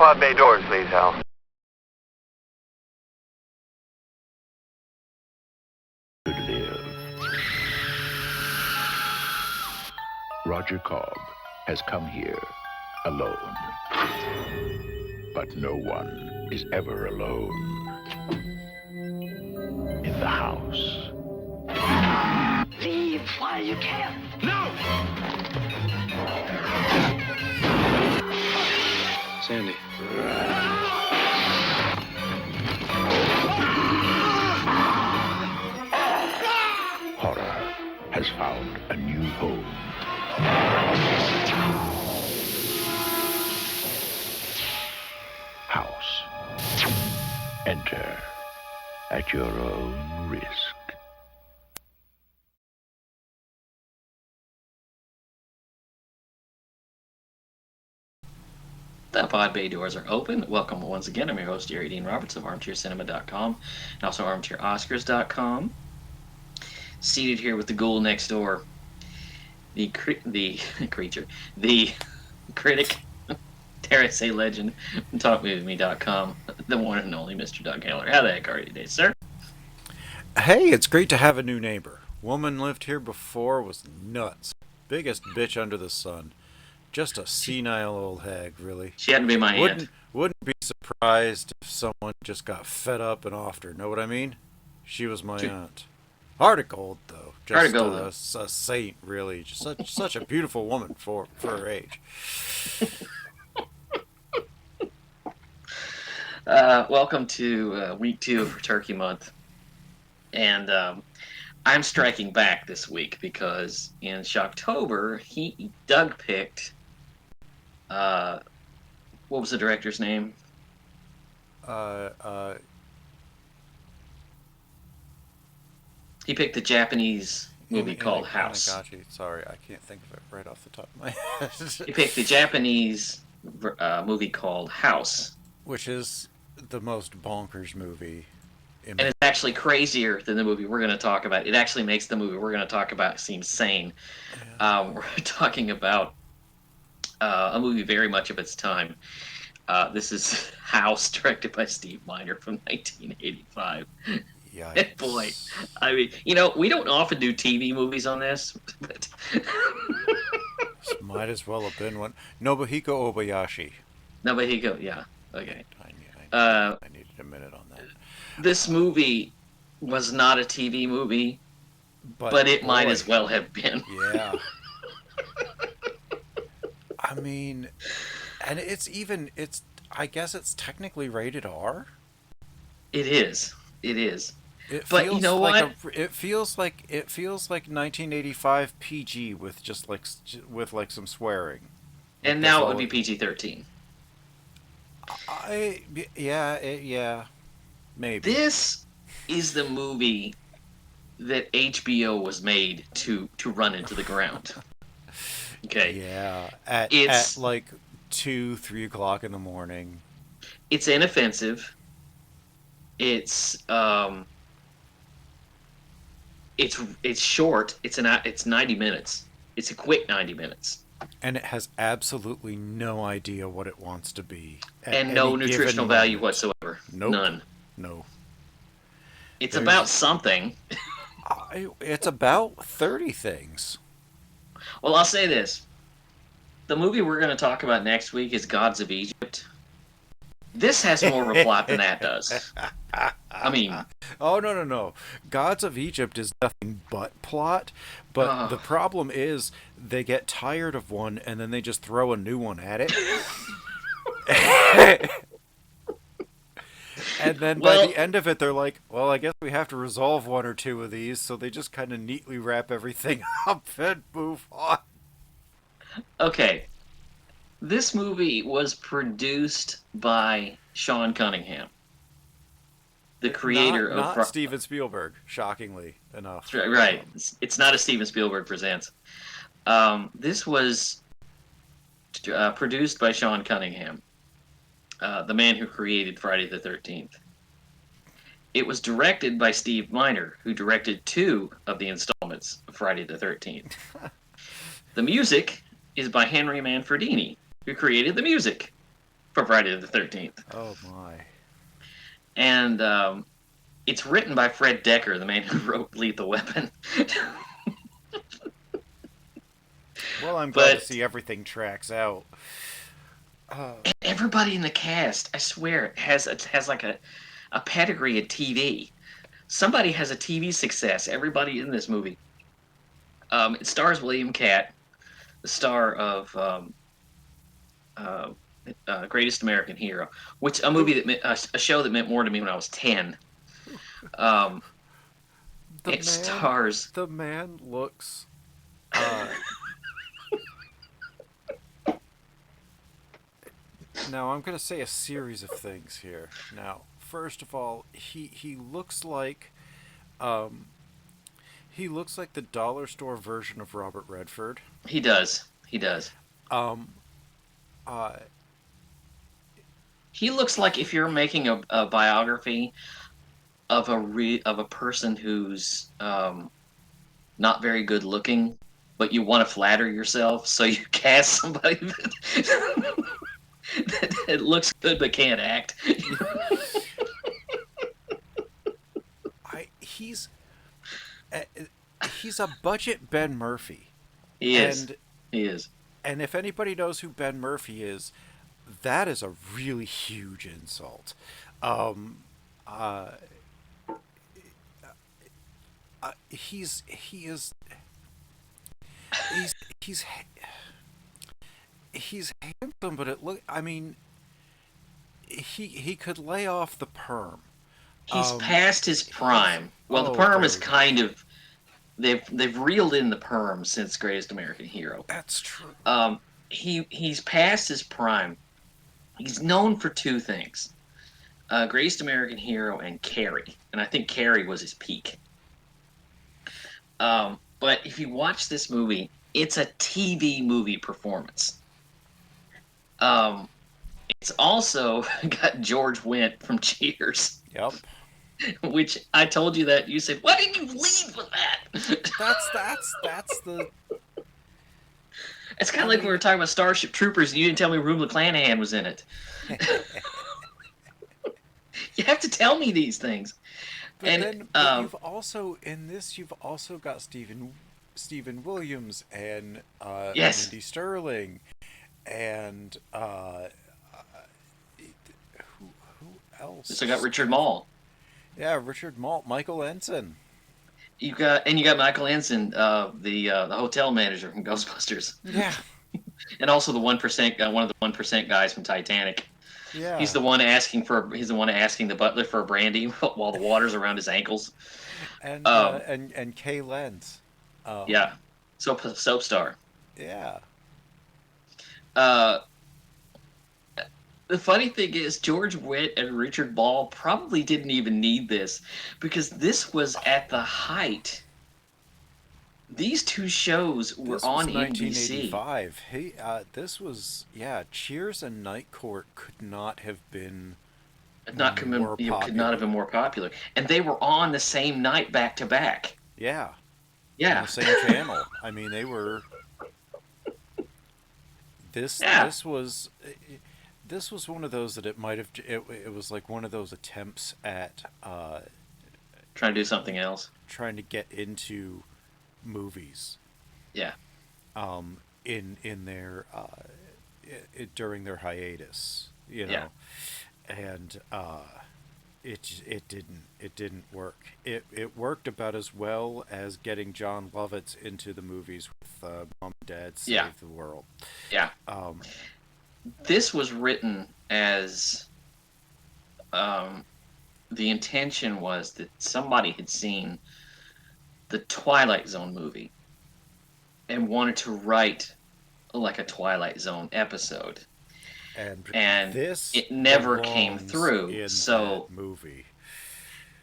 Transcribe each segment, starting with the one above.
pod bay doors, please, Hal. Roger Cobb has come here alone. But no one is ever alone in the house. Leave while you can. No! Sandy. Horror has found a new home. House. Enter at your own risk. The pod bay doors are open. Welcome once again. I'm your host, Jerry Dean Roberts of ArmchairCinema.com and also ArmchairOscars.com. Seated here with the ghoul next door, the creature, the critic, dare I say legend, from TalkMovieWithMe.com, the one and only Mr. Doug Heller. How the heck are you today, sir? Hey, it's great to have a new neighbor. Woman lived here before, was nuts. Biggest bitch under the sun. Just a senile old hag, really. She had to be my aunt. Wouldn't be surprised if someone just got fed up and offed her. Know what I mean? She was my aunt. Heart of gold, though. Just a saint, really. Just such a beautiful woman for her age. Welcome to week 2 of Turkey Month. And I'm striking back this week because in Shocktober, Doug picked... what was the director's name? He picked the Japanese movie called House. Sorry, I can't think of it right off the top of my head. He picked the Japanese movie called House. Which is the most bonkers movie. And it's actually crazier than the movie we're going to talk about. It actually makes the movie we're going to talk about seem sane. Yeah. We're talking about a movie very much of its time. This is House, directed by Steve Miner from 1985. Yikes. And boy, I mean, we don't often do TV movies on this, but this might as well have been one. Nobuhiko Obayashi. Nobuhiko, yeah. Okay. I needed a minute on that. This movie was not a TV movie, but it might as well have been. Yeah. I mean, and I guess it's technically rated R. It is. But you know what? It feels like 1985 PG with just with some swearing. And now it would be PG-13. Yeah, maybe. This is the movie that HBO was made to run into the ground. Okay. Yeah, at like 2-3 o'clock in the morning. It's inoffensive. It's short. It's 90 minutes. It's a quick 90 minutes. And it has absolutely no idea what it wants to be. And no nutritional value whatsoever. Nope. None. No. It's about something. It's about 30 things. Well, I'll say this. The movie we're going to talk about next week is Gods of Egypt. This has more of a plot than that does. I mean... Oh, no. Gods of Egypt is nothing but plot, but the problem is they get tired of one and then they just throw a new one at it. And then by the end of it, they're like, well, I guess we have to resolve one or two of these, so they just kind of neatly wrap everything up and move on. Okay. This movie was produced by Sean Cunningham, the creator of... Not Steven Spielberg, shockingly enough. Right. It's not a Steven Spielberg Presents. This was produced by Sean Cunningham, the man who created Friday the 13th. It was directed by Steve Miner, who directed 2 of the installments of Friday the 13th. The music is by Henry Manfredini, who created the music for Friday the 13th. Oh my. And it's written by Fred Decker, the man who wrote Lethal Weapon. Well, I'm glad to see everything tracks out. Everybody in the cast, I swear, has like a pedigree at TV. Somebody has a TV success. Everybody in this movie. It stars William Katt, the star of Greatest American Hero, which a movie that a show that meant more to me when I was 10. Stars. The man looks. Now I'm gonna say a series of things here. Now, first of all, he looks like, he looks like the dollar store version of Robert Redford. He does. He does. He looks like if you're making a biography of a person who's not very good looking, but you want to flatter yourself, so you cast somebody that looks good but can't act. He's a budget Ben Murphy. He is. And if anybody knows who Ben Murphy is, that is a really huge insult. He's handsome, but he could lay off the perm. He's past his prime. Well, the perm is kind of they've reeled in the perm since Greatest American Hero. That's true. He's past his prime. He's known for two things: Greatest American Hero and Carrie, and I think Carrie was his peak. But if you watch this movie, it's a TV movie performance. It's also got George Wendt from Cheers. Yep. Which I told you that, you said, why didn't you lead with that? That's the. It's kind of like when we were talking about Starship Troopers and you didn't tell me Rue McClanahan was in it. You have to tell me these things. But you've also got Stephen Williams and yes. Mindy Sterling and who else? So got Richard Moll. Yeah, Richard Moll, Michael Ensign. You got Michael Ensign, the hotel manager from Ghostbusters. Yeah. And also the 1%, one of the 1% guys from Titanic. Yeah. He's the one asking the butler for a brandy while the water's around his ankles. And Kay Lentz. Yeah. Soap star. Yeah. The funny thing is, George Wendt and Richard Moll probably didn't even need this, because this was at the height. These two shows were on NBC. 1985. Hey, this was Cheers and Night Court could not have been could not have been more popular, and they were on the same night back to back. Yeah. Yeah. On the same channel. I mean, they were. This was one of those that it might have. It was like one of those attempts at trying to do something else. Trying to get into movies. Yeah. In their during their hiatus, you know. Yeah. And it didn't work. It worked about as well as getting John Lovitz into the movies with Mom and Dad Save the World. Yeah. This was written as the intention was that somebody had seen the Twilight Zone movie and wanted to write like a Twilight Zone episode. And it never came through. So movie.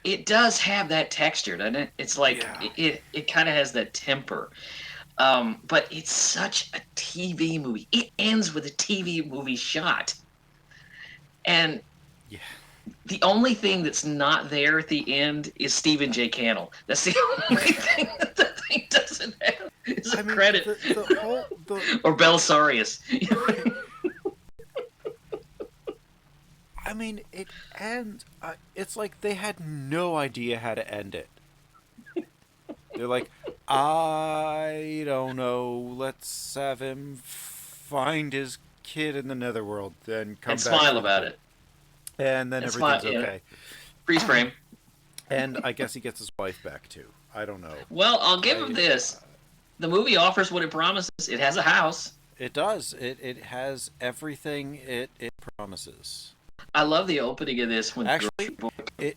It does have that texture, doesn't it? It's like it kind of has that temper. But it's such a TV movie. It ends with a TV movie shot. And the only thing that's not there at the end is Stephen J. Cannell. That's the only thing that the thing doesn't have is a credit. The or Belisarius. I mean, it ends. It's like they had no idea how to end it. They're like, I don't know. Let's have him find his kid in the netherworld, then come And back smile for the about kid. it. And then And everything's smile. Yeah. okay. Freeze frame. And I guess he gets his wife back too. I don't know. Well, I'll give him this. The movie offers what it promises. It has a house. It does. It has everything it promises. I love the opening of this when Actually, it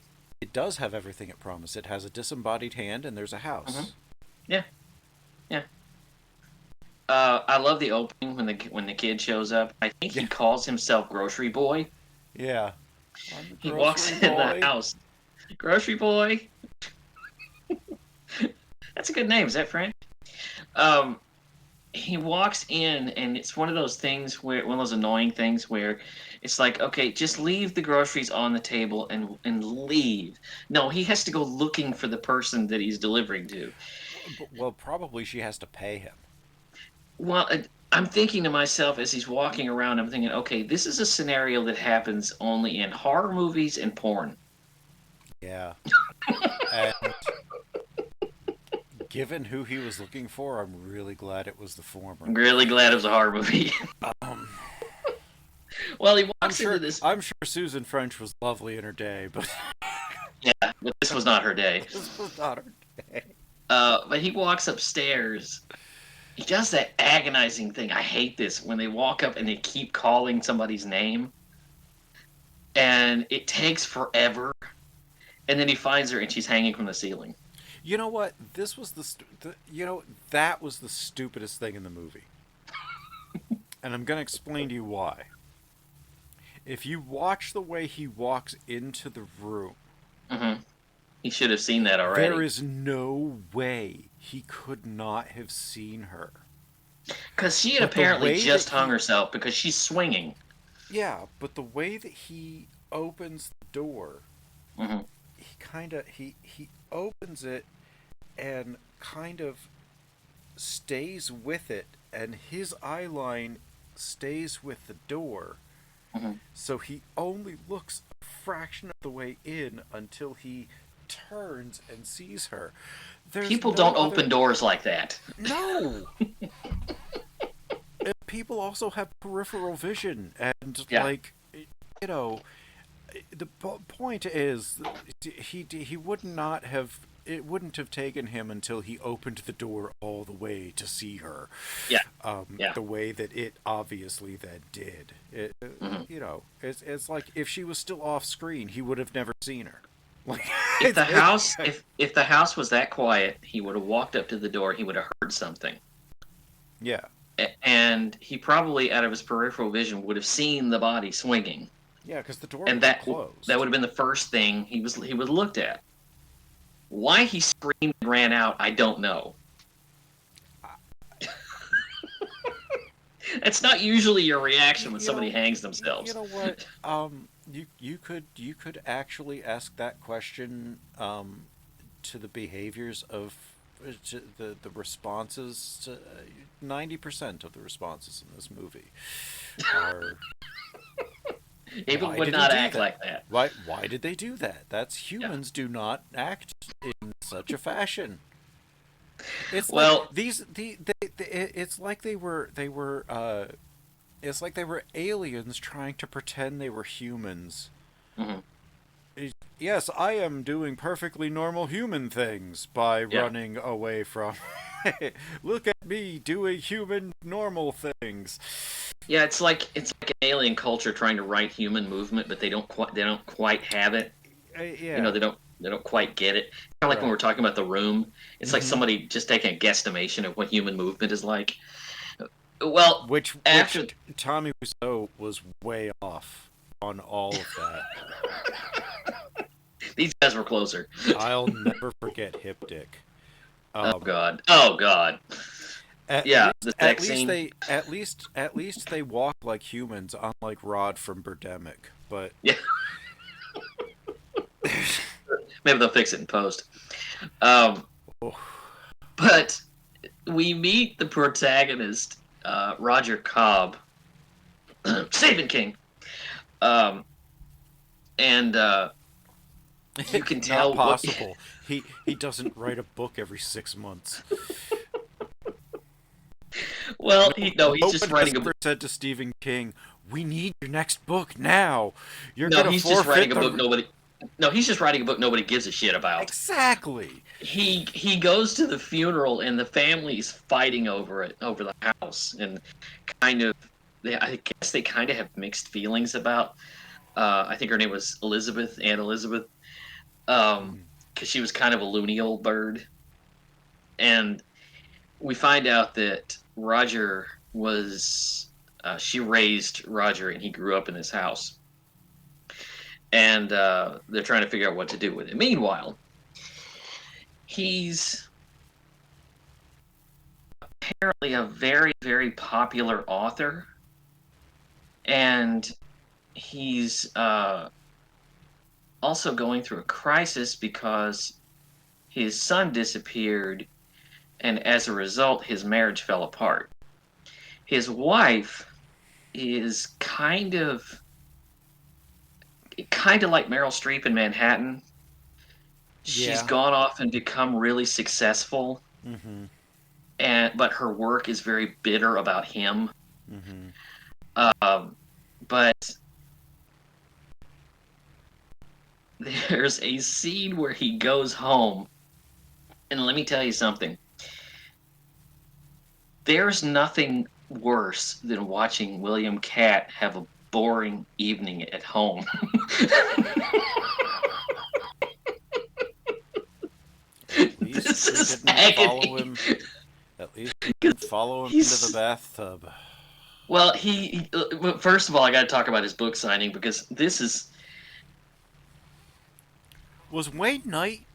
does have everything it promised. It has a disembodied hand and there's a house. Mm-hmm. Yeah, yeah. I love the opening when the kid shows up. I think he calls himself Grocery Boy. Yeah. He walks in the house. Grocery Boy. That's a good name. Is that French? He walks in, and it's one of those things where one of those annoying things where it's like, okay, just leave the groceries on the table and leave. No, he has to go looking for the person that he's delivering to. Well, probably she has to pay him. Well, I'm thinking to myself as he's walking around, I'm thinking, okay, this is a scenario that happens only in horror movies and porn. Yeah. And given who he was looking for, I'm really glad it was the former. I'm really glad it was a horror movie. Well, he walks into this. I'm sure Susan French was lovely in her day, but yeah, but this was not her day. This was not her day. But he walks upstairs. He does that agonizing thing. I hate this when they walk up and they keep calling somebody's name, and it takes forever. And then he finds her, and she's hanging from the ceiling. You know what? This was that was the stupidest thing in the movie. And I'm going to explain to you why. If you watch the way he walks into the room... Mm-hmm. He should have seen that already. There is no way he could not have seen her. Because she had apparently just hung herself because she's swinging. Yeah, but the way that he opens the door... Mm-hmm. He opens it and kind of stays with it, and his eye line stays with the door. Mm-hmm. So he only looks a fraction of the way in until he turns and sees her. People don't open doors like that. No! And people also have peripheral vision, and the point is, he would not have. It wouldn't have taken him until he opened the door all the way to see her. Yeah. The way that it obviously then did. It's like if she was still off screen, he would have never seen her. Like, if the house was that quiet, he would have walked up to the door. He would have heard something. Yeah. And he probably, out of his peripheral vision, would have seen the body swinging. Yeah, because the door was closed. That would have been the first thing he would have looked at. Why he screamed and ran out, I don't know. It's not usually your reaction when somebody hangs themselves. You know what? You could actually ask that question to the behaviors of the responses to 90% of the responses in this movie are. People would not act like that. Why did they do that? Humans do not act in such a fashion. It's it's like they were it's like they were aliens trying to pretend they were humans. Mm-hmm. Yes, I am doing perfectly normal human things by running away from. Look at me doing human normal things. Yeah, it's like an alien culture trying to write human movement, but they don't quite have it. Yeah. They don't quite get it. Kind of like when we're talking about The Room, it's like somebody just taking a guesstimation of what human movement is like. Well, which Tommy Wiseau was way off on all of that. These guys were closer. I'll never forget Hip Dick. Oh God! At least they walk like humans, unlike Rod from Birdemic. But yeah, maybe they'll fix it in post. But we meet the protagonist, Roger Cobb, Stephen King, and you can tell Not possible. He doesn't write a book every 6 months. Well, No he's just one has writing a ever book. said to Stephen King, "We need your next book now. You're No, gonna he's just forfeit writing a book the." nobody. No, he's just writing a book nobody gives a shit about. Exactly. He goes to the funeral and the family's fighting over it, over the house, and kind of. I guess they kind of have mixed feelings about. I think her name was Elizabeth, Aunt Elizabeth, because she was kind of a loony old bird, and we find out that Roger was. She raised Roger, and he grew up in this house, and they're trying to figure out what to do with it. Meanwhile, he's apparently a very, very popular author, and he's also going through a crisis because his son disappeared, and as a result, his marriage fell apart. His wife is kind of like Meryl Streep in Manhattan. She's Yeah. gone off and become really successful, Mm-hmm. but her work is very bitter about him. Mm-hmm. But there's a scene where he goes home, and let me tell you something. There's nothing worse than watching William Katt have a boring evening at home. At least This we is didn't follow agony. him. At least we didn't follow him into the He's bathtub. well, first of all, I got to talk about his book signing because this is Was Wayne Knight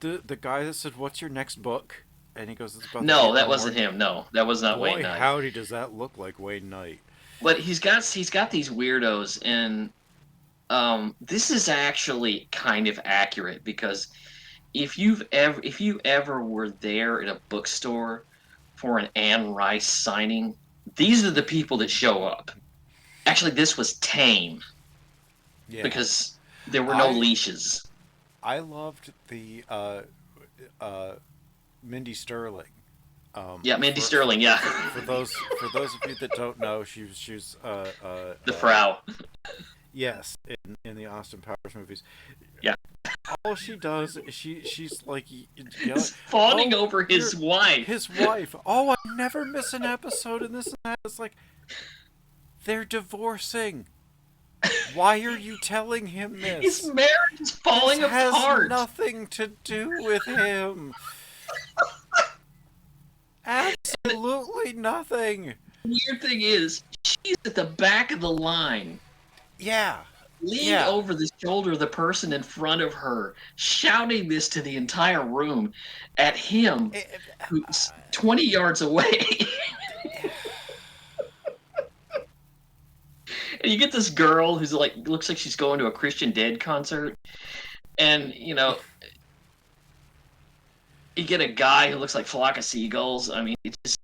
the guy that said, "What's your next book?" And he goes, "It's about the no, that Vietnam wasn't War." him. No, that was not Wayne Boy, Knight. howdy, does that look like Wayne Knight? But he's got these weirdos, and this is actually kind of accurate because if you ever were there at a bookstore for an Anne Rice signing, these are the people that show up. Actually, this was tame Yeah, because there were no I leashes. I loved the uh, Mindy Sterling. Yeah, Mindy Sterling. Yeah, For those of you that don't know, she's the Frau. yes, in the Austin Powers movies. Yeah, All she does is she's like he's fawning "Oh, over you're his wife. his wife. Oh, I never miss an episode and this and that." It's like, they're divorcing. Why are you telling him His this? marriage is This falling has apart. nothing to do with him. Absolutely nothing. The weird thing is, she's at the back of the line, Yeah. leaned Yeah. over the shoulder of the person in front of her, shouting this to the entire room at him, It- who's 20 yards away. And you get this girl who's like, looks like she's going to a Christian Dead concert. And, you get a guy who looks like Flock of Seagulls. I mean, it's just.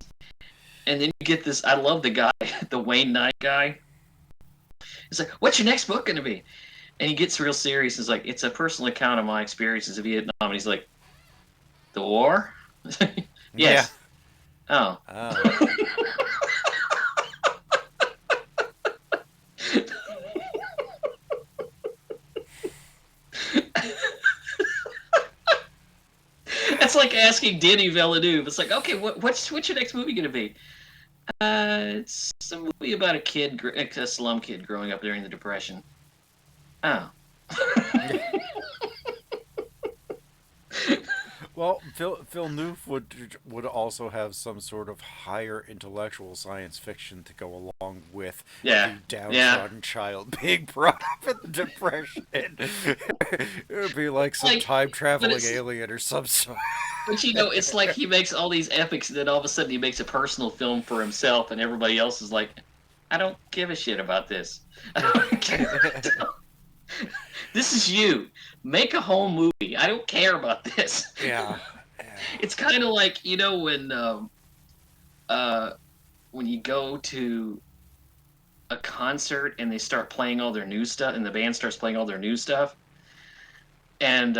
And then you get this. I love the guy, the Wayne Knight guy. He's like, "What's your next book going to be?" And he gets real serious. He's like, "It's a personal account of my experiences in Vietnam." And he's like, "The war?" Yeah. Yes. Oh. Oh. That's like asking Denny Villeneuve. It's like, okay, what's your next movie going to be? It's a movie about a slum kid growing up during the Depression. Oh. Well, Villeneuve would also have some sort of higher intellectual science fiction to go along with Yeah. the downtrodden child being brought up in the Depression. It would be like some time traveling alien or some sort. But it's like he makes all these epics, and then all of a sudden he makes a personal film for himself, and everybody else is like, "I don't give a shit about this. I don't care. This is you. Make a whole movie. I don't care about this." Yeah. It's kind of like when you go to a concert and they start playing all their new stuff, and the band starts playing all their new stuff, and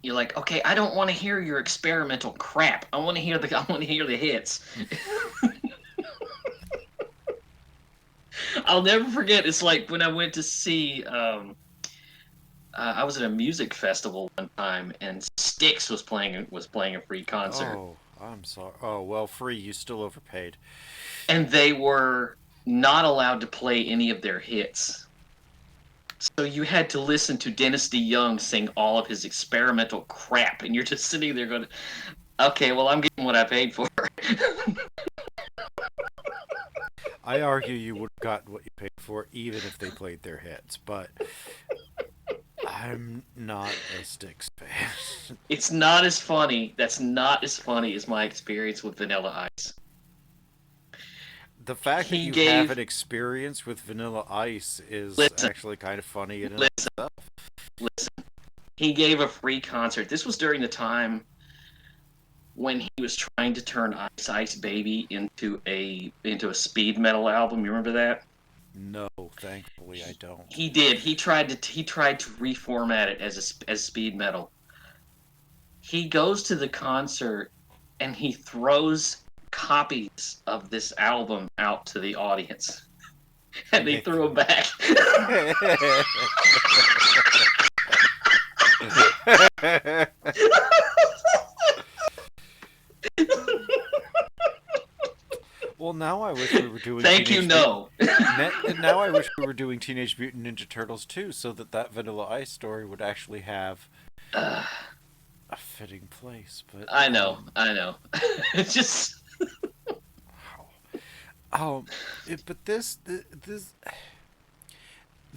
you're like, okay, I don't want to hear your experimental crap. I want to hear the hits. I'll never forget. It's like when I went to see. I was at a music festival one time, and Styx was playing a free concert. Oh, I'm sorry. Oh, well, free. You still overpaid. And they were not allowed to play any of their hits. So you had to listen to Dennis DeYoung sing all of his experimental crap, and you're just sitting there going, okay, well, I'm getting what I paid for. I argue you would have gotten what you paid for even if they played their hits, but I'm not a Styx fan. It's not as funny. That's not as funny as my experience with Vanilla Ice. The fact that you have an experience with Vanilla Ice is actually kind of funny in itself. Listen, he gave a free concert. This was during the time when he was trying to turn Ice Ice Baby into a speed metal album. You remember that? No, thankfully I don't. He did. He tried to reformat it as speed metal. He goes to the concert and he throws copies of this album out to the audience, and they threw them back. Well, now I wish we were doing. No. Now I wish we were doing Teenage Mutant Ninja Turtles too, so that Vanilla Ice story would actually have a fitting place. But I know. It's just. But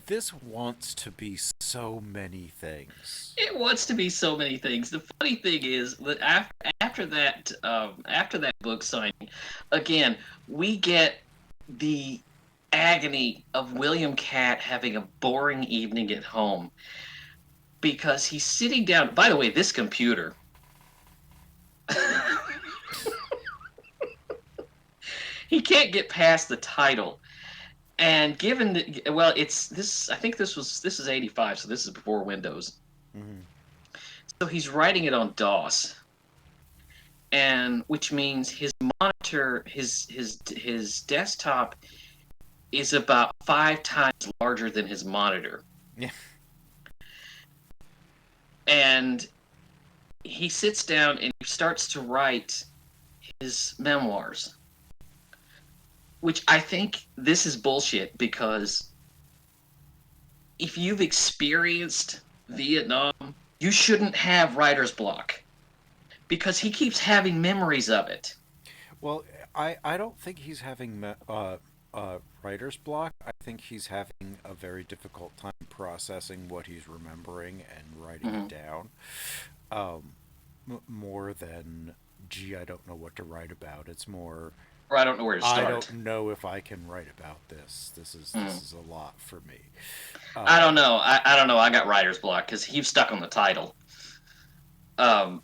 this wants to be so many things. It wants to be so many things. The funny thing is that after that book signing, again, we get the agony of William Katt having a boring evening at home because he's sitting down. By the way, this computer. He can't get past the title. And given that, well, it's this. I think this is 85, so this is before Windows. Mm-hmm. So he's writing it on DOS, and which means his monitor, his desktop, is about 5 times larger than his monitor. Yeah. And he sits down and he starts to write his memoirs. Which I think this is bullshit because if you've experienced Vietnam, you shouldn't have writer's block because he keeps having memories of it. Well, I don't think he's having writer's block. I think he's having a very difficult time processing what he's remembering and writing it down. More than, gee, I don't know what to write about. It's more... Or I don't know where to start. I don't know if I can write about this. This is a lot for me. I don't know. I don't know. I got writer's block because he's stuck on the title. But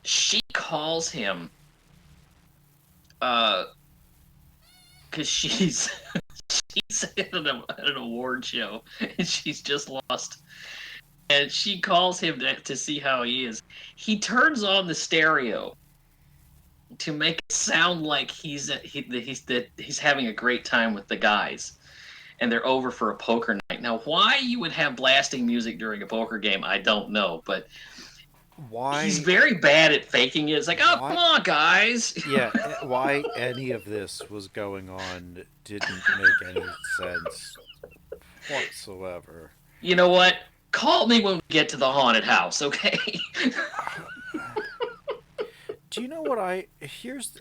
she calls him because she's at an award show and she's just lost. And she calls him to see how he is. He turns on the stereo to make it sound like he's having a great time with the guys, and they're over for a poker night. Now, why you would have blasting music during a poker game, I don't know, but why he's very bad at faking it. It's like, oh, come on, guys. Yeah, why any of this was going on didn't make any sense whatsoever. You know what? Call me when we get to the haunted house, okay? Do you know what here's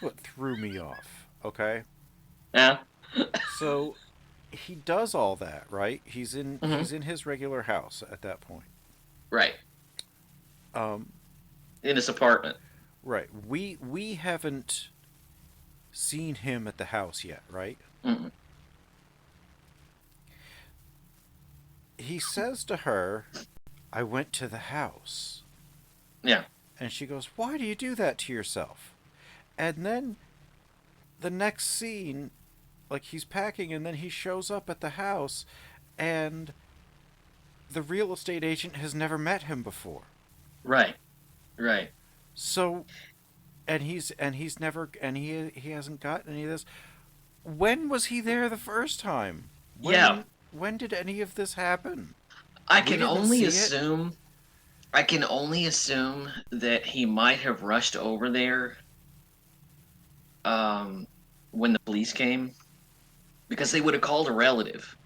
what threw me off, okay? Yeah. So he does all that, right? He's in his regular house at that point. Right. In his apartment. Right. We haven't seen him at the house yet, right? Mm-mm. He says to her, "I went to the house." Yeah. And she goes, "Why do you do that to yourself?" And then the next scene, like he's packing and then he shows up at the house and the real estate agent has never met him before. Right. Right. So he's never and he hasn't gotten any of this. When was he there the first time? Yeah. When did any of this happen? I We can didn't only see it. assume I can only assume that he might have rushed over there when the police came because they would have called a relative.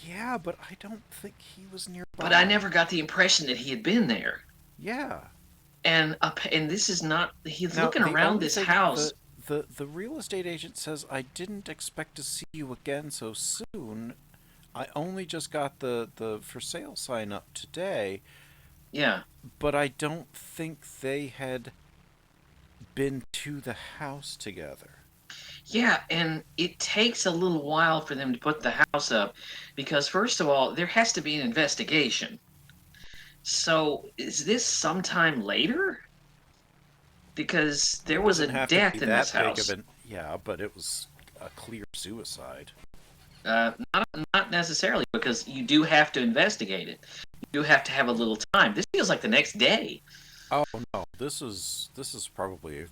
Yeah, but I don't think he was nearby. But I never got the impression that he had been there. Yeah. And this is not. He's Now, looking the around only this thing, house. the real estate agent says, I didn't expect to see you again so soon. I only just got the for sale sign up today, Yeah. but I don't think they had been to the house together. Yeah, and it takes a little while for them to put the house up because, first of all, there has to be an investigation. So, is this sometime later? Because there was a Doesn't have to be death in that this big house. of an yeah, but it was a clear suicide. Not necessarily, because you do have to investigate it. You do have to have a little time. This feels like the next day. Oh no, this is probably a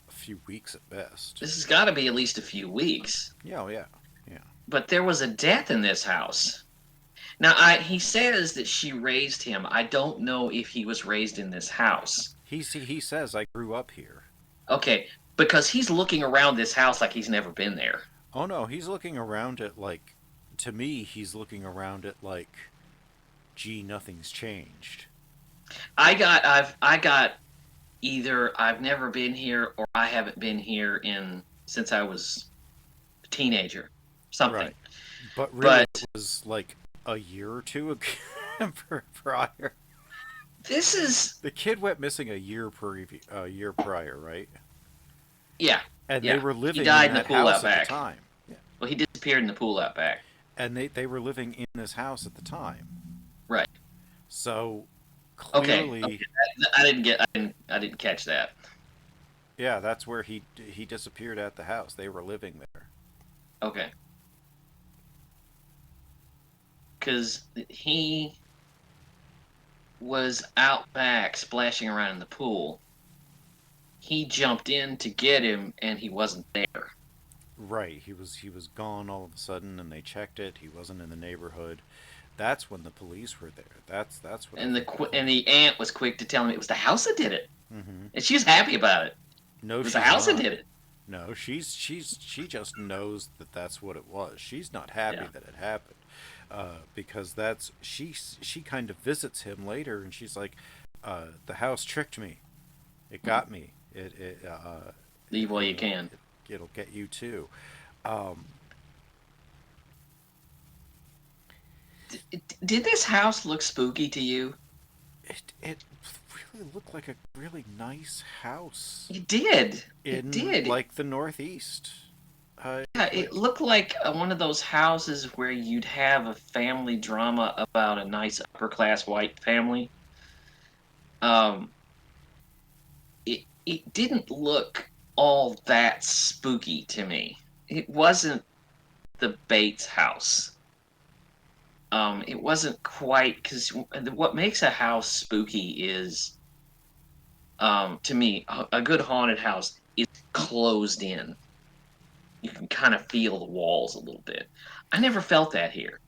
few weeks at best. This has got to be at least a few weeks. Yeah, oh, yeah, yeah. But there was a death in this house. Now, he says that she raised him. I don't know if he was raised in this house. He says I grew up here. Okay, because he's looking around this house like he's never been there. Oh no, he's looking around it like, to me, he's looking around it like, gee, nothing's changed. I got either I've never been here or I haven't been here since I was a teenager. Something. Right. But really, But it was like a year or two ago prior. this is The kid went missing a year prior, right? yeah. And Yeah. they were He living died in in the that pool house out at back. the time. Yeah. Well, he disappeared in the pool out back. And they were living in this house at the time. Right. So Okay. clearly, Okay. I didn't catch that. yeah, that's where he disappeared at the house. They were living there. Okay. Because he was out back splashing around in the pool. He jumped in to get him, and he wasn't there. Right. He was gone all of a sudden, and they checked it. He wasn't in the neighborhood. That's when the police were there. That's what. And the aunt was quick to tell him it was the house that did it, Mm-hmm. and she was happy about it. No, It was she's the house not. that did it. No, she just knows that that's what it was. She's not happy Yeah. that it happened, because she kind of visits him later, and she's like, the house tricked me. It got me. Leave while you can. It'll get you too. Um, Did this house look spooky to you? it really looked like a really nice house It did. It in did. like the Northeast. Yeah, it looked like one of those houses where you'd have a family drama about a nice upper class white family. Um, it didn't look all that spooky to me. It wasn't the Bates house. It wasn't quite because what makes a house spooky is, to me, a good haunted house is closed in. You can kind of feel the walls a little bit. I never felt that here.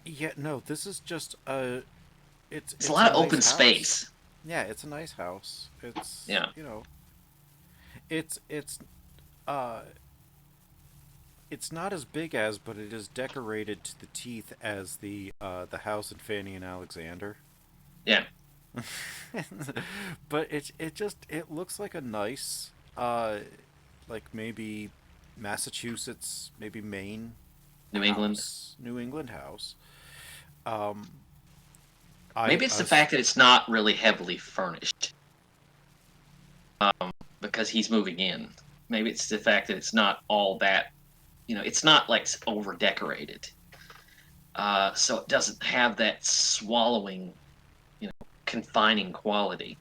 Yeah, no, this is just a. It's a lot of nice open house. space. Yeah, it's a nice house. It's Yeah. it's uh it's not as big as, but it is decorated to the teeth as the house in Fanny and Alexander. Yeah. But it looks like a nice like maybe Massachusetts, maybe Maine New England. New England house. Maybe it's the fact that it's not really heavily furnished. Because he's moving in. Maybe it's the fact that it's not all that, it's not like over decorated. So it doesn't have that swallowing, confining quality.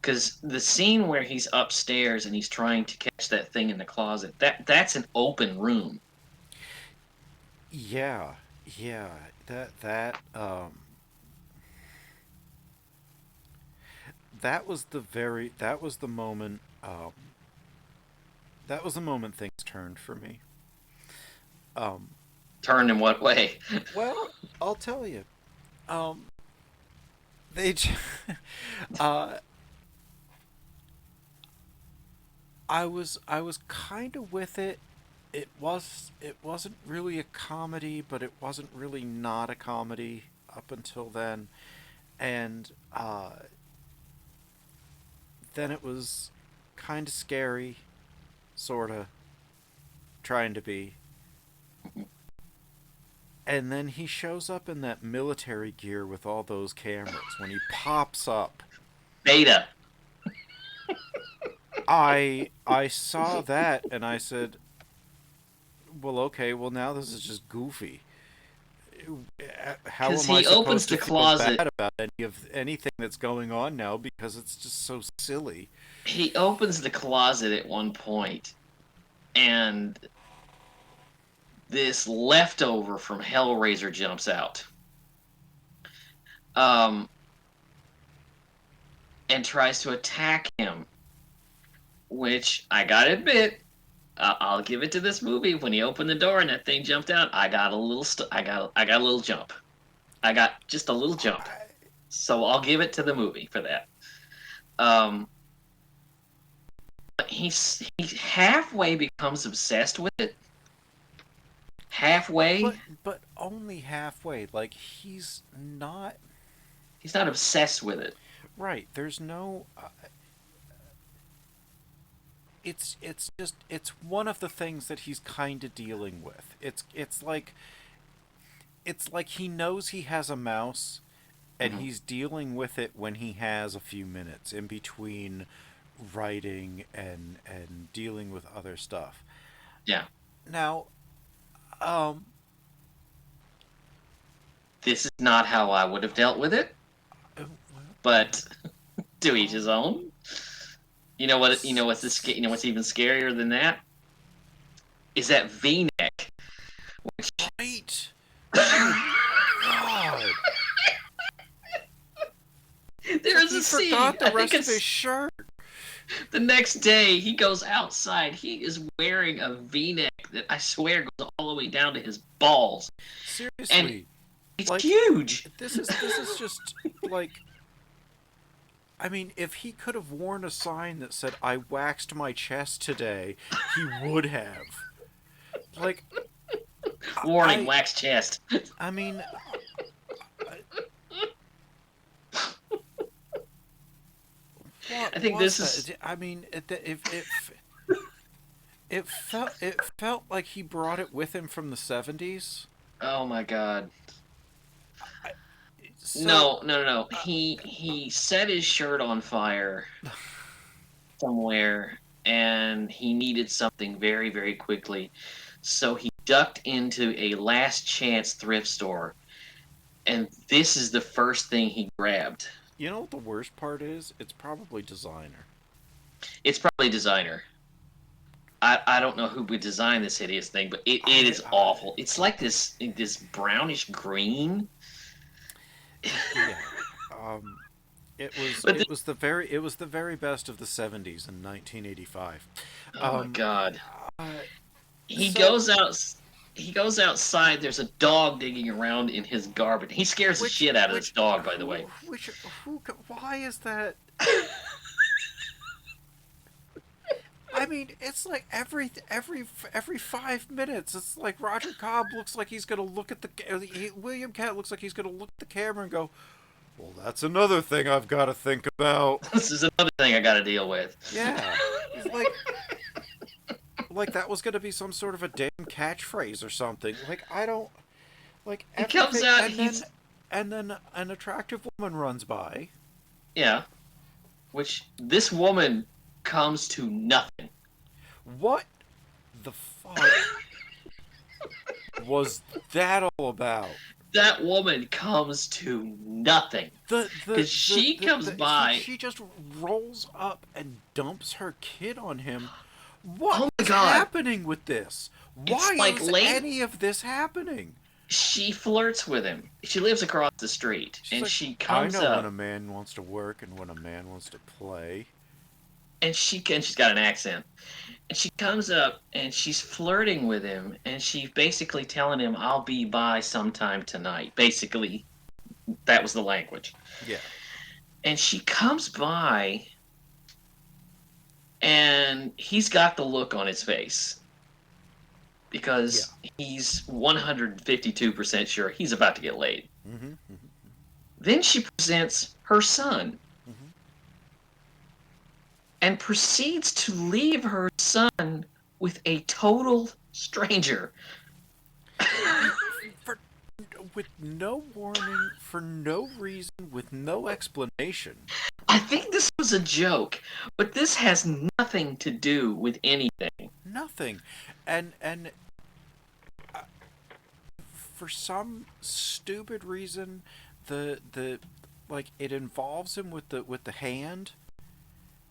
Because the scene where he's upstairs and he's trying to catch that thing in the closet, that's an open room. Yeah, yeah. That was the moment. That was the moment things turned for me. Um, Turned in what way? well, I'll tell you. Um, they, j- uh, I was kind of with it. It wasn't really a comedy, but it wasn't really not a comedy up until then, and then it was kind of scary, sorta trying to be. And then he shows up in that military gear with all those cameras. When he pops up, Beta. I saw that and I said, "Well, okay. Well, now this is just goofy. How 'Cause am I he opens supposed to the feel closet. bad about anything that's going on now because it's just so silly?" He opens the closet at one point, and this leftover from Hellraiser jumps out. Um, and tries to attack him, which I gotta admit, I'll give it to this movie. When he opened the door and that thing jumped out, I got a little, I got a little jump. I got just a little jump. So I'll give it to the movie for that. Um, but he halfway becomes obsessed with it. Halfway, But only halfway. Like he's not obsessed with it. right. There's no. It's one of the things that he's kind of dealing with. It's like he knows he has a mouse, and Mhm. he's dealing with it when he has a few minutes in between writing and dealing with other stuff. Yeah, Now, um, this is not how I would have dealt with it, uh, but to each his own. You know what? You know what's s- you know what's even scarier than that is that V-neck. right? My God, There is he a scene. forgot the I think rest of his it's shirt. the next day. He goes outside. He is wearing a V-neck that I swear goes all the way down to his balls, and Seriously, it's like huge. this is just like, I mean, if he could have worn a sign that said "I waxed my chest today," he would have. Like, Warning: I wax chest. I mean, what I think was this is. that? I mean, it felt like he brought it with him from the 70s. Oh my god. So, No, no, no, no. uh, He set his shirt on fire somewhere, and he needed something very, very quickly. So he ducked into a last chance thrift store, and this is the first thing he grabbed. you know what the worst part is? It's probably designer. It's probably designer. I don't know who would design this hideous thing, but it is I awful. It's like this brownish green. Yeah. Um, But it was the very best of the 70s in 1985. oh my Um, god. uh, He so goes out. He goes outside. There's a dog digging around in his garbage. He scares the shit out of this dog, by the way. why is that? I mean, it's like every 5 minutes, it's like Roger Cobb looks like he's gonna look at William Katt looks like he's gonna look at the camera and go, "Well, that's another thing I've got to think about." This is another thing I got to deal with. Yeah, it's like that was gonna be some sort of a damn catchphrase or something. Like I don't like He comes everything, out. and then an attractive woman runs by. Yeah, which this woman comes to nothing. What the fuck was that all about? that woman comes to nothing. Because she comes by. She just rolls up and dumps her kid on him. Oh my What's God. happening with this? Why like is any of this happening? She flirts with him. She lives across the street, She's and like, she I comes know up, when a man wants to work and when a man wants to play. and she's got an accent. And she comes up and she's flirting with him, and she's basically telling him, "I'll be by sometime tonight." Basically, that was the language. Yeah. And she comes by, and he's got the look on his face because he's 152% sure he's about to get laid. Mm-hmm. Mm-hmm. Then she presents her son and proceeds to leave her son with a total stranger. With no warning, for no reason, with no explanation. I think this was a joke, but this has nothing to do with anything. Nothing. And for some stupid reason, the like it involves him with the hand,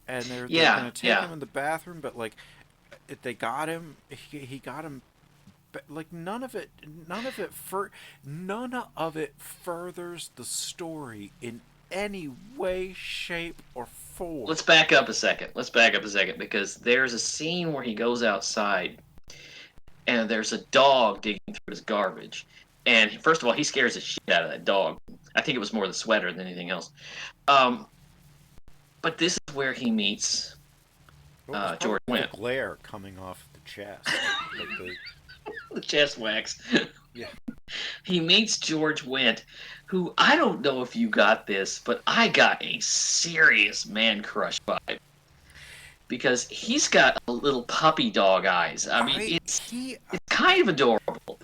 and they're gonna take him in the bathroom, but like they got him. He got him. Like none of it furthers the story in any way, shape, or form. Let's back up a second. Because there's a scene where he goes outside and there's a dog digging through his garbage. And first of all, he scares the shit out of that dog. I think it was more the sweater than anything else. But this is where he meets George Wendt. The glare coming off the chest. Like the chest wax. Yeah. He meets George Wendt, who, I don't know if you got this, but I got a serious man crush vibe. Because he's got a little puppy dog eyes. I mean, it's kind of adorable.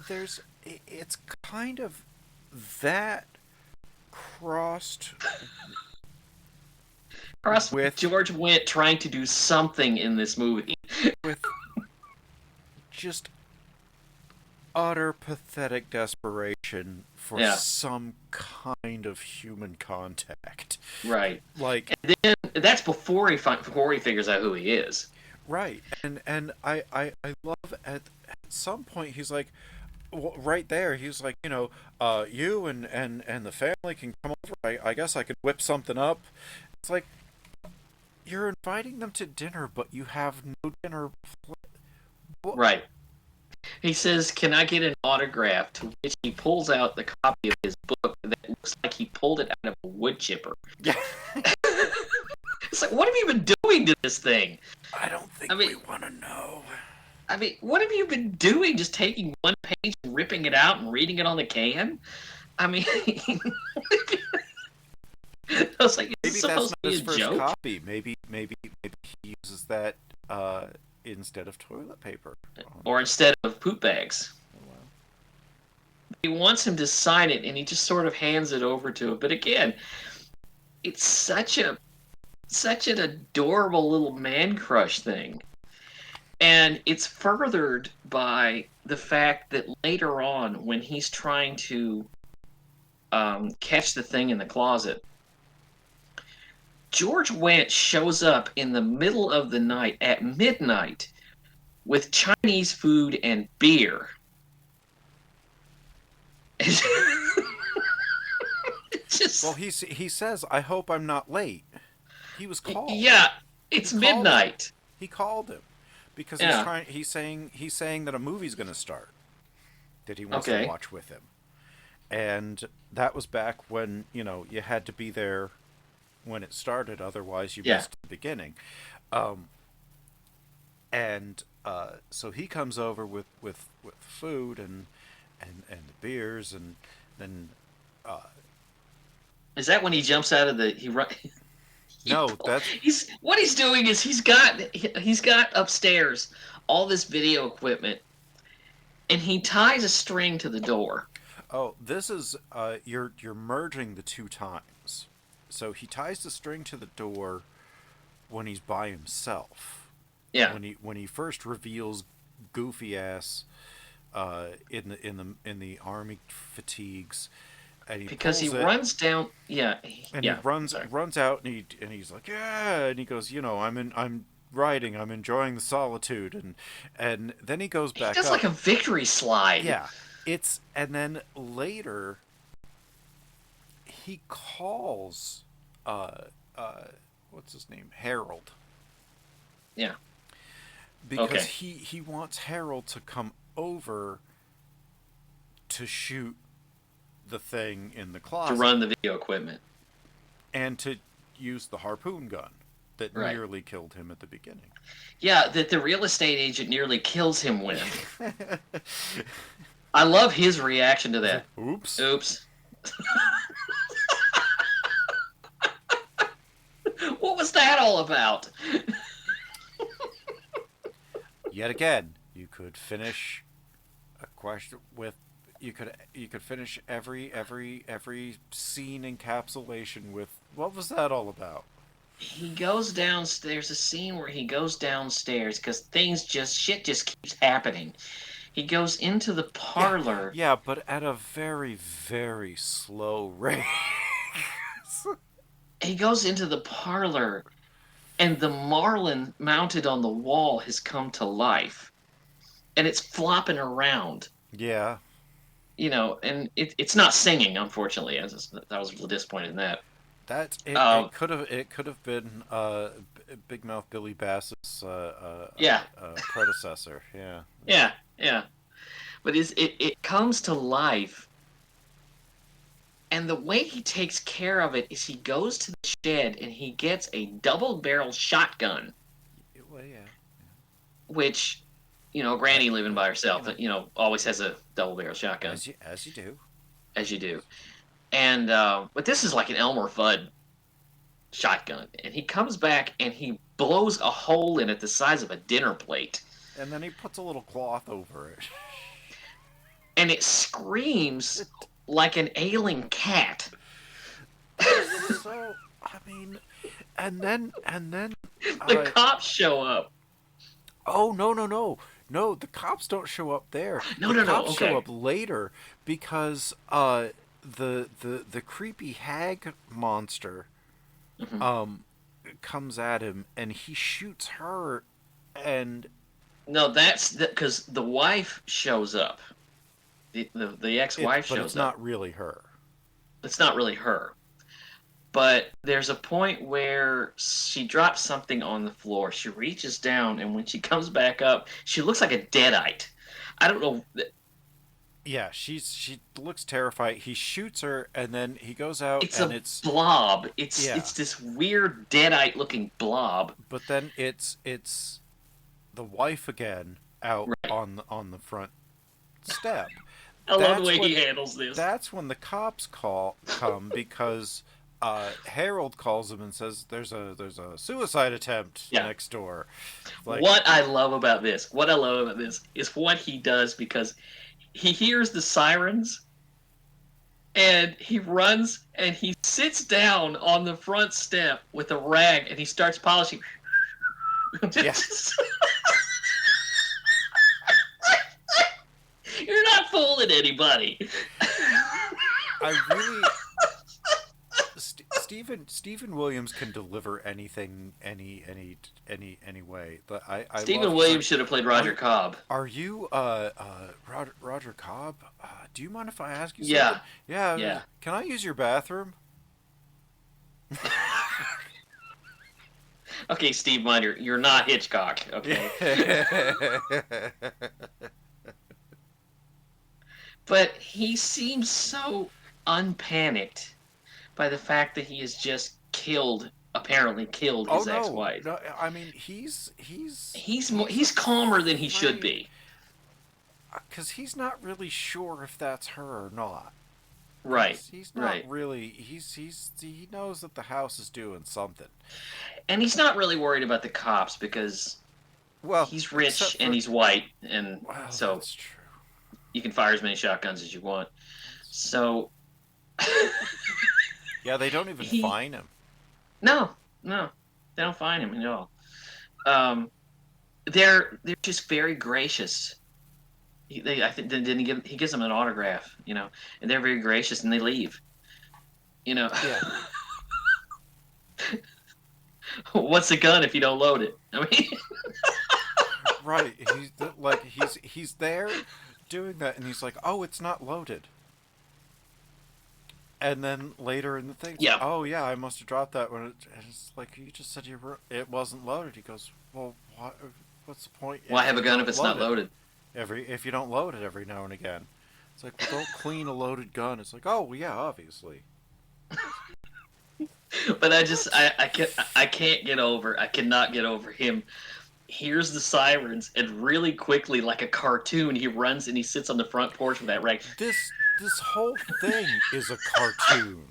It's kind of that crossed with George Wendt trying to do something in this movie. With just utter pathetic desperation for some kind of human contact. Right. Like, and then that's before he figures out who he is. Right. And I love at some point he's like, well, right there he's like, you know, you and the family can come over. I guess I could whip something up. It's like, you're inviting them to dinner, but you have no dinner. Right. He says, "Can I get an autograph?" To which he pulls out the copy of his book that looks like he pulled it out of a wood chipper. Yeah. It's like, what have you been doing to this thing? I don't think we want to know. I mean, what have you been doing? Just taking one page and ripping it out and reading it on the can? I mean, I was like, maybe that's not his first copy. Maybe he uses that instead of toilet paper. Or instead of poop bags. Oh, wow. He wants him to sign it, and he just sort of hands it over to him. But again, it's such an adorable little man crush thing. And it's furthered by the fact that later on, when he's trying to catch the thing in the closet, George Wendt shows up in the middle of the night at midnight with Chinese food and beer. Well, he says, "I hope I'm not late." He was called. Yeah, it's midnight. He called him because he's saying that a movie's going to start that he wants to watch with him, and that was back when you had to be there when it started, otherwise you missed the beginning. So he comes over with food and the beers, and then is that when he jumps out of the No, that's what he's doing is he's got upstairs all this video equipment, and he ties a string to the door. Oh, this is you're merging the two times. So he ties the string to the door when he's by himself. Yeah. When he first reveals goofy ass in the army fatigues, and he Because he pulls it, runs down. Yeah, and he yeah. Sorry. runs out, and he's like, yeah, and he goes, I'm riding, I'm enjoying the solitude, and then he goes He back does up. like a victory slide. Yeah, and then later he calls, uh, uh, what's his name, Harold, Yeah. because Okay. he wants Harold to come over to shoot the thing in the To closet run the video equipment. and to use the harpoon gun that Right. nearly killed him at the beginning. Yeah, that the real estate agent nearly kills him with. I love his reaction to that. Like, oops. Oops. What was that all about? Yet again, you could finish a question with you could finish every scene encapsulation with what was that all about? He goes downstairs. There's a scene where he goes downstairs because shit just keeps happening. He goes into the parlor. Yeah, but at a very, very slow rate. He goes into the parlor, and the marlin mounted on the wall has come to life, and it's flopping around. Yeah. And it's not singing, unfortunately. I was a little disappointed in that. It could have been Big Mouth Billy Bass's Yeah. predecessor. Yeah. Yeah, yeah. But it comes to life, and the way he takes care of it is he goes to the shed and he gets a double-barrel shotgun, Well, yeah. which, Granny living by herself, always has a double-barrel shotgun, As you do. as you do. And but this is like an Elmer Fudd shotgun, and he comes back and he blows a hole in it the size of a dinner plate, And then he puts a little cloth over it. and it screams like an ailing cat. So, I mean, and then The cops show up. oh, no, the cops don't show up there. No, the no, cops okay. show up later because the creepy hag monster comes at him, and he shoots her, and No, that's because the wife shows up. The ex-wife but shows it's up. not really her. It's not really her. But there's a point where she drops something on the floor. She reaches down, and when she comes back up, she looks like a deadite. I don't know. Yeah, she looks terrified. He shoots her, and then he goes out, It's and a it's blob. Yeah. It's this weird deadite-looking blob. but then it's the wife again out Right. on the front step. I love the That's way when- he handles this. That's when the cops come because Harold calls him and says there's a suicide attempt Yeah. next door. What I love about this is what he does, because he hears the sirens and he runs and he sits down on the front step with a rag and he starts polishing. Yeah. You're not fooling anybody. I really Stephen Williams can deliver anything any way. But I Stephen love- Williams should have played Roger Cobb. Are you Roger Cobb? Do you mind if I ask you Yeah. something? Yeah. Yeah. Can I use your bathroom? Okay, Steve Miner, you're not Hitchcock, okay? But he seems so unpanicked by the fact that he has just apparently killed his ex-wife. No, I mean he's He's calmer than he should be. because he's not really sure if that's her or not. Right. He's not right. really. He knows that the house is doing something. And he's not really worried about the cops because Well, he's rich except and for- he's white, and Well, so that's true. you can fire as many shotguns as you want. So Yeah, they don't even He- fine him. no, they don't find him at all. They're just very gracious I think didn't he gives them an autograph, and they're very gracious, and they leave. Yeah. What's a gun if you don't load it? I mean, Right. He's there doing that, and he's like, "Oh, it's not loaded." And then later in the thing, it's like, yeah. "Oh yeah, I must have dropped that one." And it's like, you just said it wasn't loaded. He goes, "Well, what's the point Why have if a you gun if don't it's load not it loaded? if you don't load it every now and again?" It's like, "Well, don't clean a loaded gun." It's like, "Oh well, yeah, obviously." But What? I can't get over. I cannot get over him. Hears the sirens, and really quickly, like a cartoon, he runs and he sits on the front porch with that rag. This whole thing is a cartoon.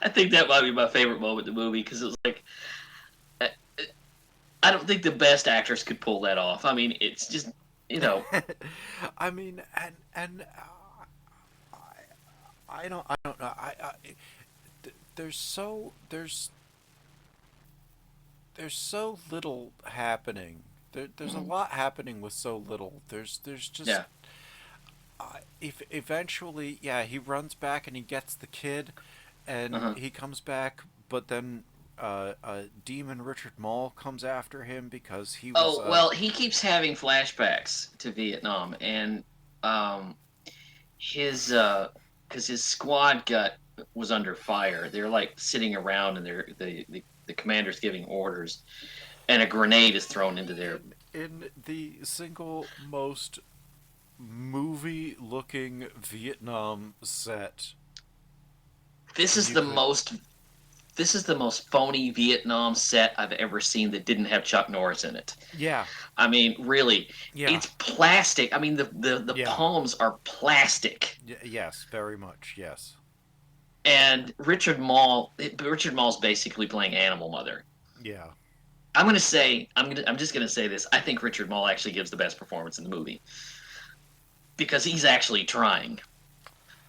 I think that might be my favorite moment in the movie because it was like, I I don't think the best actors could pull that off. I mean, it's just, you know, I mean, I don't know. There's so little happening. There's a mhm. lot happening with so little. There's just Yeah. if eventually, yeah, he runs back and he gets the kid, and Uh-huh. he comes back, but then demon Richard Moll comes after him because he was Oh, well, he keeps having flashbacks to Vietnam, and um, his because his squad got was under fire. They're like sitting around, and the commander's giving orders, and a grenade is thrown into their. in the single most movie looking Vietnam set This is you the could. most. This is the most phony Vietnam set I've ever seen that didn't have Chuck Norris in it. Yeah, I mean, really, yeah, it's plastic. I mean, the yeah. palms are plastic. Yes, very much. Yes. And Richard Moll's basically playing Animal Mother. Yeah. I'm just gonna say this. I think Richard Moll actually gives the best performance in the movie because he's actually trying.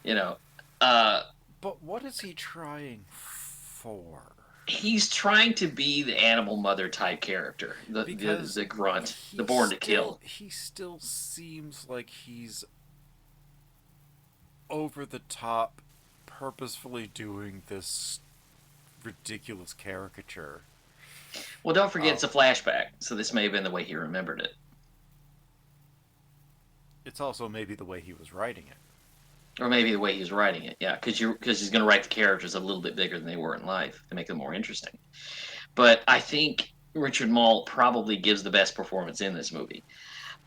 You know, uh, But what is he trying for? he's trying to be the Animal Mother type character, Because the grunt, the born to kill. he still seems like he's over the top purposefully doing this ridiculous caricature. Well, don't forget Uh, it's a flashback, so this may have been the way he remembered it. it's also maybe the way he was writing it. Or maybe the way he's writing it, yeah, because he's going to write the characters a little bit bigger than they were in life to make them more interesting. But I think Richard Moll probably gives the best performance in this movie.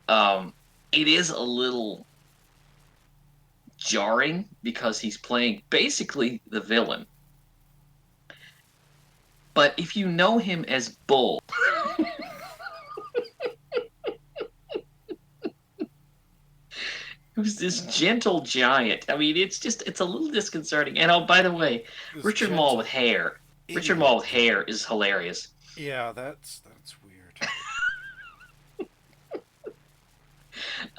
Um, it is a little jarring because he's playing basically the villain. But if you know him as Bull, who's this gentle giant, I mean, it's a little disconcerting. And oh, by the way, This Richard Moll with gentle hair. Richard idiot. Moll with hair is hilarious. Yeah, that's weird.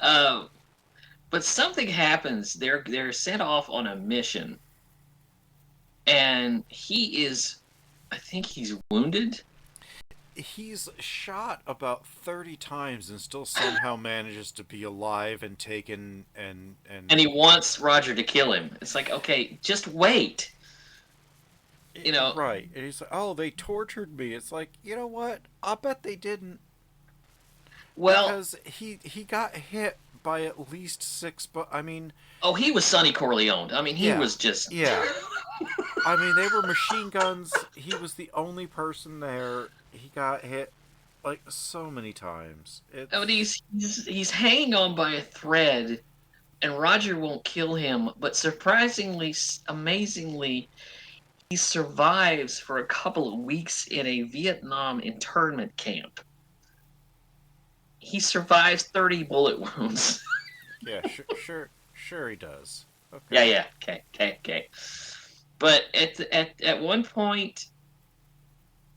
Um, but something happens. They're sent off on a mission, and I think he's wounded, He's shot about 30 times and still somehow manages to be alive and taken and he wants Roger to kill him. It's like, okay, just wait. You know, right. And he's like, "Oh, they tortured me." It's like, you know what? I bet they didn't, well, because he got hit by at least six. But I mean, oh, he was Sonny Corleone. I mean, he yeah, was just. yeah. I mean, they were machine guns. He was the only person there. He got hit like so many times. I mean, It's he's hanging on by a thread, and Roger won't kill him. But surprisingly, amazingly, he survives for a couple of weeks in a Vietnam internment camp. He survives 30 bullet wounds. yeah, sure he does. Yeah, Okay. yeah. Okay, okay, okay. But at one point,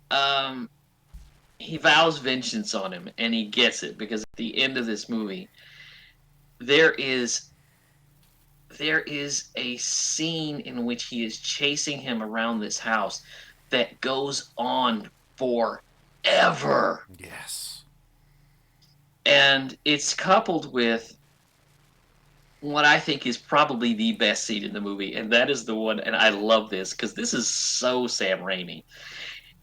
um, he vows vengeance on him, and he gets it because at the end of this movie, there is there is a scene in which he is chasing him around this house that goes on forever. ever. Yes. And it's coupled with what I think is probably the best scene in the movie, and that is the one, and I love this because this is so Sam Raimi.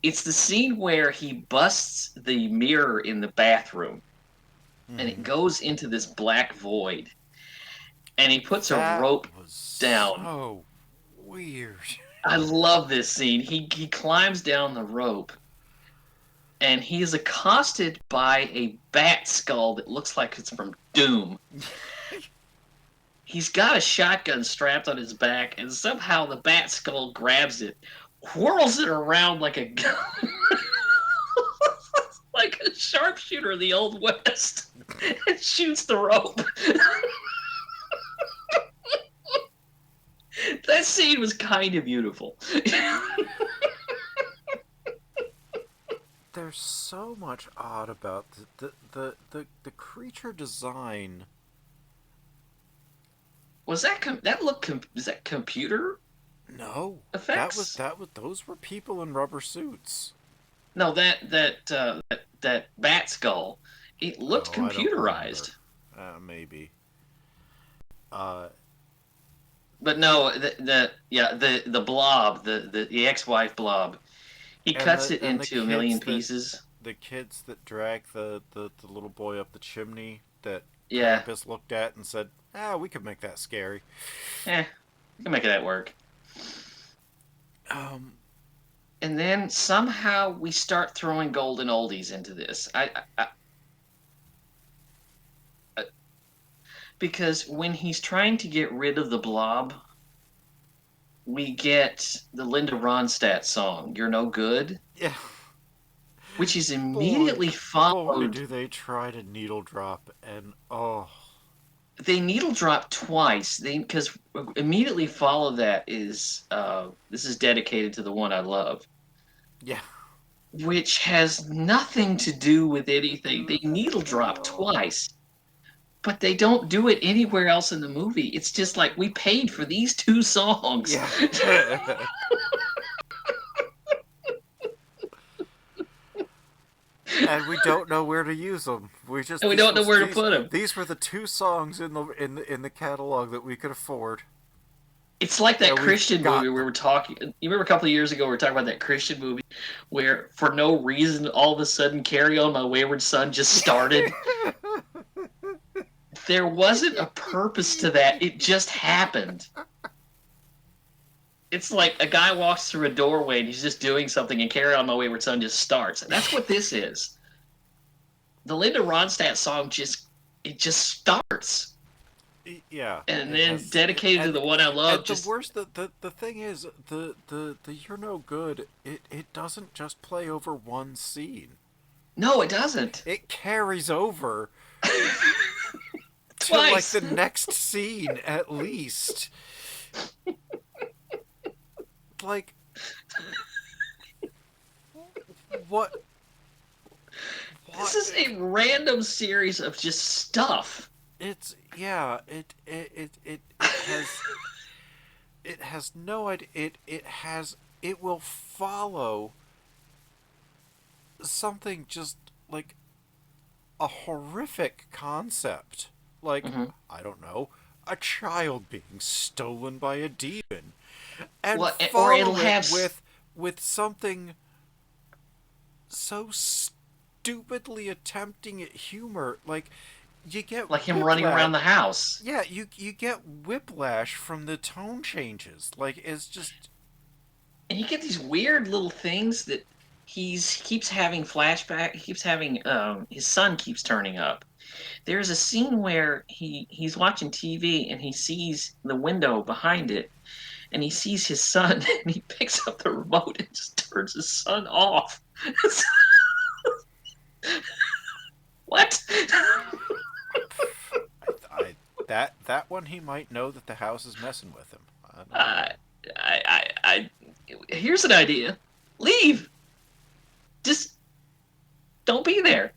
It's the scene where he busts the mirror in the bathroom, and it goes into this black void, and he puts a That rope was down. so weird. I love this scene. He climbs down the rope, and he is accosted by a bat skull that looks like it's from Doom. He's got a shotgun strapped on his back, and somehow the bat skull grabs it, whirls it around like a gun, like a sharpshooter of the Old West, and shoots the rope. That scene was kind of beautiful. There's so much odd about the creature design. Was that that look? Is that computer? No, Effects? that was those were people in rubber suits. No, that bat skull. It looked Oh, I don't computerized. remember. Maybe. But no, the blob, the ex-wife blob. He cuts it into a million pieces. The kids that drag the little boy up the chimney that Yeah. Krampus looked at and said, we could make that scary. We can make that work. And then somehow we start throwing golden oldies into this. Because when he's trying to get rid of the blob, we get the Linda Ronstadt song, You're No Good. Yeah. Which is immediately followed. Boy, do they try to needle drop, and They needle drop twice. Because immediately follow that is This Is Dedicated to the One I Love. Yeah. Which has nothing to do with anything. They needle drop twice. But they don't do it anywhere else in the movie. It's just like, we paid for these two songs. Yeah. And we don't know where to use them. We don't know where to put them. These were the two songs in the catalog that we could afford. It's like that Christian movie we were talking. You remember a couple of years ago we were talking about that Christian movie where, for no reason, all of a sudden, "Carry On My Wayward Son" just started. There wasn't a purpose to that. It just happened. It's like a guy walks through a doorway and he's just doing something, and "Carry On My Wayward Son" just starts. And that's what this is. The Linda Ronstadt song just starts. Yeah. And then Dedicated to the One I Love. And the worst, the thing is, the You're No Good, it doesn't just play over one scene. No, it doesn't. It carries over to Twice. like the next scene at least. Like, what? This is a random series of just stuff. It has no idea. It will follow something just like a horrific concept, like I don't know, a child being stolen by a demon, and or it'll have with something so stupidly attempting at humor, like you get like him running around the house. Yeah, you get whiplash from the tone changes. Like, it's just, and you get these weird little things that he keeps having flashback. He keeps having his son keeps turning up. There's a scene where he's watching TV and he sees the window behind it, and he sees his son, and he picks up the remote and just turns his son off. What? that one he might know that the house is messing with him. Here's an idea. Leave. Just don't be there.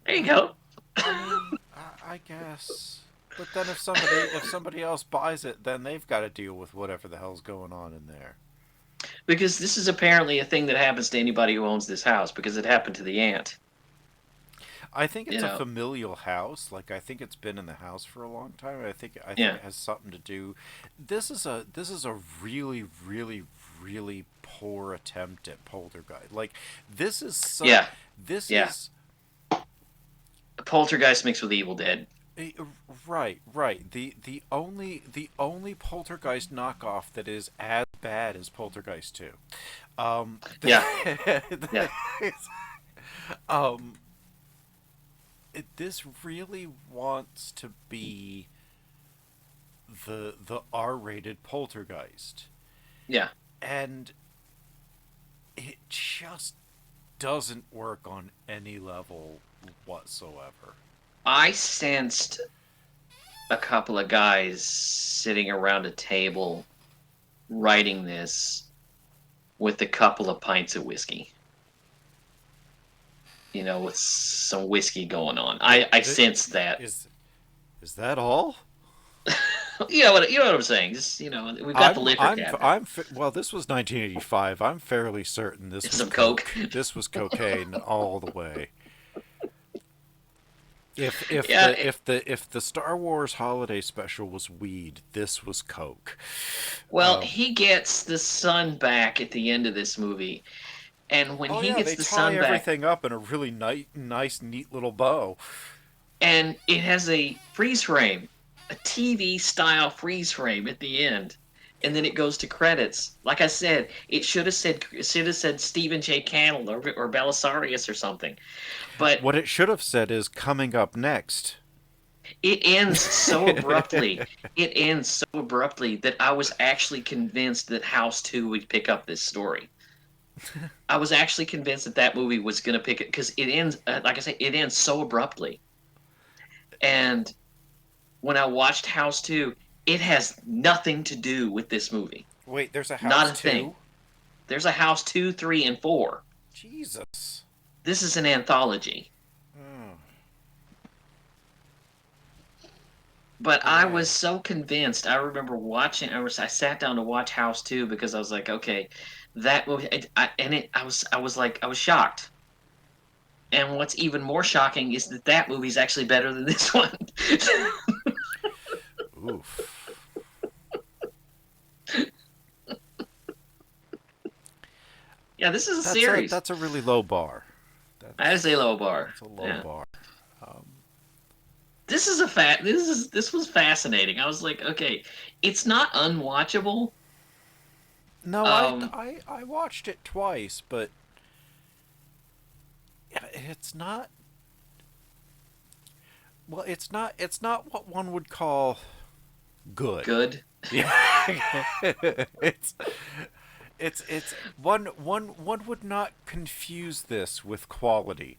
There you go. I guess. But then if somebody else buys it, then they've got to deal with whatever the hell's going on in there. Because this is apparently a thing that happens to anybody who owns this house, because it happened to the aunt. I think You it's a know, familial house. Like I think it's been in the house for a long time. I think yeah, it has something to do. This is a really really really poor attempt at poltergeist. Like this is so yeah, this yeah. is Poltergeist mixed with Evil Dead. eh, right. The only poltergeist knockoff that is as bad as Poltergeist 2. Yeah, yeah. Um this really wants to be the R-rated Poltergeist, Yeah. and it just doesn't work on any level whatsoever. I sensed a couple of guys sitting around a table writing this with a couple of pints of whiskey. With some whiskey going on. I Th- sensed that. is is that all? You know what I'm saying. Just we've got the liquor cabinet. Well, this was 1985. I'm fairly certain this It's was some coke. coke. This was cocaine all the way. If Yeah. the if the if the Star Wars holiday special was weed, this was coke. Well, Um, he gets the son back at the end of this movie, and when oh he yeah, gets they the tie son back, everything up in a really nice, neat little bow. and it has a freeze frame, a TV style freeze frame at the end, and then it goes to credits. Like I said, it should have said Stephen J. Cannell or Belisarius or something, but What it should have said is coming up next. it ends so abruptly. It ends so abruptly that I was actually convinced that House 2 would pick up this story. I was actually convinced that that movie was going to pick it because it ends, like I say, it ends so abruptly. And when I watched House 2, it has nothing to do with this movie. Wait, there's a Not house a thing. too? There's a House 2, 3, and 4. Jesus. This is an anthology. Oh, But I boy. was so convinced. I remember watching. I sat down to watch House 2 because I was like, okay, that movie. I was shocked. And what's even more shocking is that that movie's actually better than this one. Oof. Yeah, this is a That's series. a really low bar. I had to say That's low bar. that's a low Yeah. bar. Um, This is a fact. This was fascinating. I was like, okay, it's not unwatchable. no, Um, I watched it twice, but it's not. Well, it's not what one would call good. good. Yeah. it's it's one would not confuse this with quality.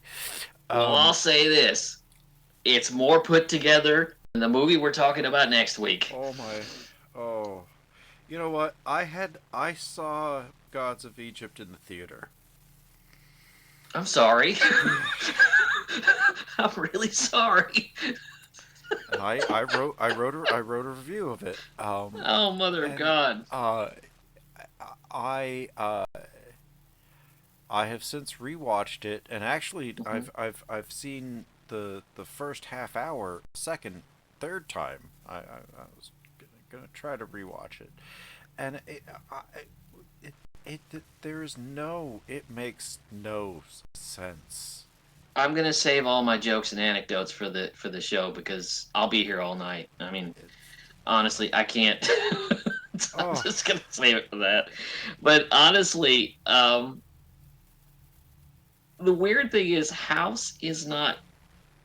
Well, I'll Um, say this: it's more put together than the movie we're talking about next week. oh my, oh, you know what? I saw Gods of Egypt in the theater. I'm sorry. I'm really sorry. And I wrote a review of it. Oh, mother of And God. I I have since rewatched it, and actually Mhm. I've seen the first half hour second third time. I was gonna try to rewatch it, and it makes no sense. I'm gonna save all my jokes and anecdotes for the show because I'll be here all night. I mean, It, honestly, I can't. I'm oh just gonna save it for that. But honestly, the weird thing is, House is not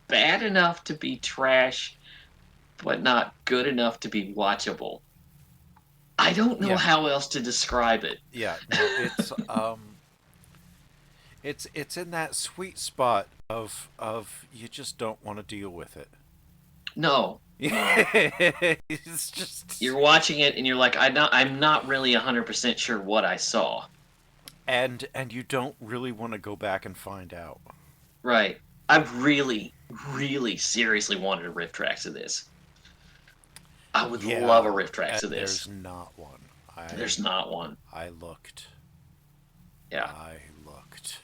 bad enough to be trash, but not good enough to be watchable. I don't know yeah, how else to describe it. yeah, no, it's in that sweet spot of you just don't want to deal with it. No, no. It's just You're watching it and you're like, I'm not really 100% sure what I saw. and you don't really want to go back and find out. Right. I really, really seriously wanted a riff tracks of this. I would love Yeah, a riff tracks of there's this. not one. I There's not one. I looked. Yeah. I looked.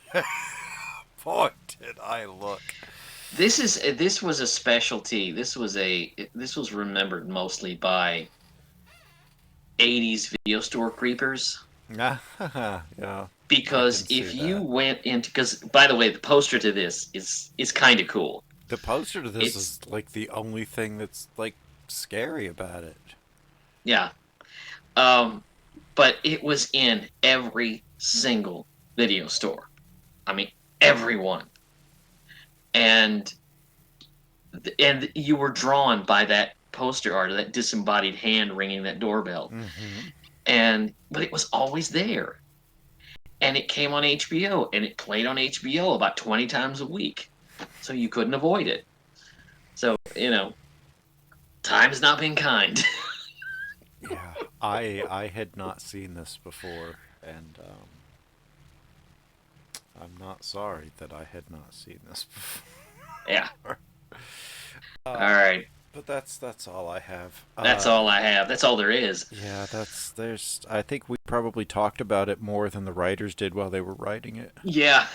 Boy, did I look. This was a specialty. This was remembered mostly by 80s video store creepers. Yeah. I Because can see if you that. went into, because by the way, the poster to this is kind of cool. The poster to this It's is like the only thing that's like scary about it. Yeah, but it was in every single video store. I mean, everyone, and you were drawn by that poster art of that disembodied hand ringing that doorbell, Mm-hmm. but it was always there, and it came on HBO, and it played on HBO about 20 times a week, so you couldn't avoid it. So time's not been kind. Yeah, I had not seen this before, and I'm not sorry that I had not seen this before. Yeah. All right. But that's all I have. That's all I have. That's all there is. Yeah, there's. I think we probably talked about it more than the writers did while they were writing it. Yeah.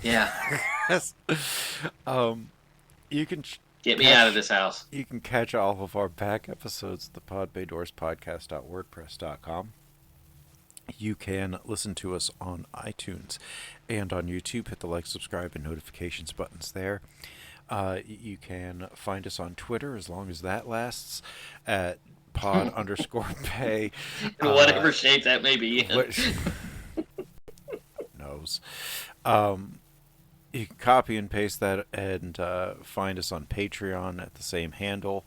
Yeah. You can Get me out of this house. You can catch all of our back episodes at the podbaydorspodcast.wordpress.com. You can listen to us on iTunes and on YouTube. Hit the like, subscribe, and notifications buttons there. You can find us on Twitter, as long as that lasts, at pod_bay. In whatever shape that may be in. Knows. You can copy and paste that and find us on Patreon at the same handle.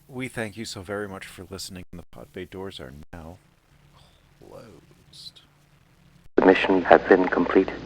We thank you so very much for listening. The Pod Bay doors are now closed. The mission has been completed.